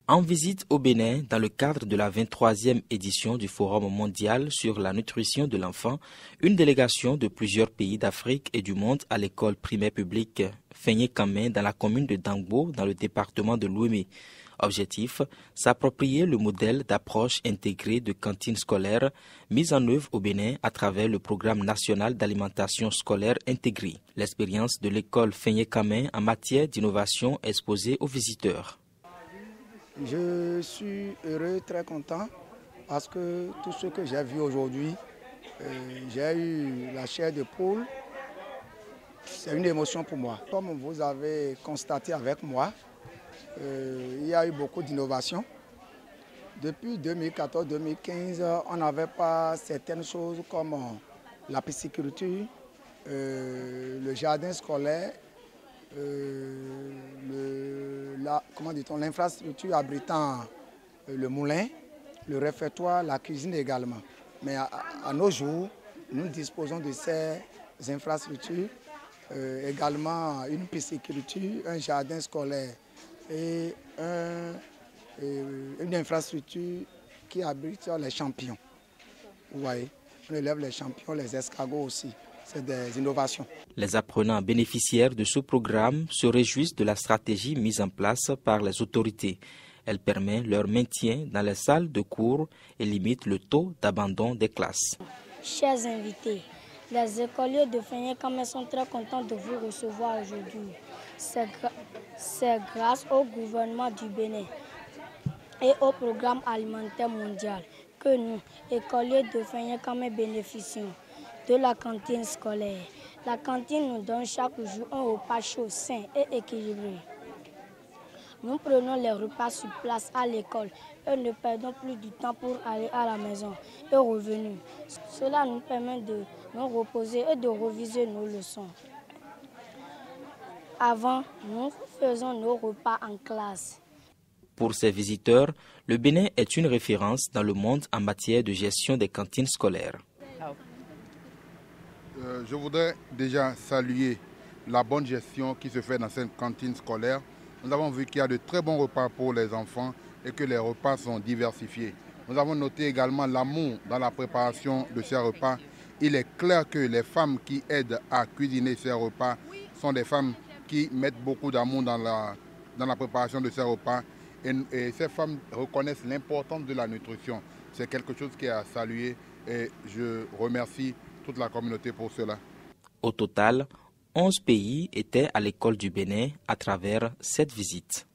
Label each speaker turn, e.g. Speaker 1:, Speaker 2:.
Speaker 1: En visite au Bénin, dans le cadre de la 23e édition du Forum mondial sur la nutrition de l'enfant, une délégation de plusieurs pays d'Afrique et du monde à l'école primaire publique Feigné-Kamen dans la commune de Dangbo, dans le département de Lomé. Objectif, s'approprier le modèle d'approche intégrée de cantine scolaire mise en œuvre au Bénin à travers le programme national d'alimentation scolaire intégrée. L'expérience de l'école Feigné-Kamen en matière d'innovation exposée aux visiteurs.
Speaker 2: Je suis heureux, très content, parce que tout ce que j'ai vu aujourd'hui, j'ai eu la chair de poule. C'est une émotion pour moi. Comme vous avez constaté avec moi, il y a eu beaucoup d'innovations. Depuis 2014-2015, on n'avait pas certaines choses comme la pisciculture, le jardin scolaire, l'infrastructure abritant le moulin, le réfectoire, la cuisine également. Mais à nos jours, nous disposons de ces infrastructures, également une pisciculture, un jardin scolaire et une infrastructure qui abrite les champignons. Vous voyez, on élève les champignons, les escargots aussi. C'est des innovations.
Speaker 1: Les apprenants bénéficiaires de ce programme se réjouissent de la stratégie mise en place par les autorités. Elle permet leur maintien dans les salles de cours et limite le taux d'abandon des classes.
Speaker 3: Chers invités, les écoliers de Feigné-Kamen sont très contents de vous recevoir aujourd'hui. C'est grâce au gouvernement du Bénin et au programme alimentaire mondial que nous, écoliers de Feigné-Kamen, bénéficions de la cantine scolaire. La cantine nous donne chaque jour un repas chaud, sain et équilibré. Nous prenons les repas sur place à l'école et ne perdons plus du temps pour aller à la maison et revenir. Cela nous permet de nous reposer et de réviser nos leçons. Avant, nous faisons nos repas en classe.
Speaker 1: Pour ces visiteurs, le Bénin est une référence dans le monde en matière de gestion des cantines scolaires.
Speaker 4: Je voudrais déjà saluer la bonne gestion qui se fait dans cette cantine scolaire. Nous avons vu qu'il y a de très bons repas pour les enfants et que les repas sont diversifiés. Nous avons noté également l'amour dans la préparation de ces repas. Il est clair que les femmes qui aident à cuisiner ces repas sont des femmes qui mettent beaucoup d'amour dans la préparation de ces repas. Et ces femmes reconnaissent l'importance de la nutrition. C'est quelque chose qui est à saluer et je remercie toute la communauté pour cela.
Speaker 1: Au total, 11 pays étaient à l'école du Bénin à travers cette visite.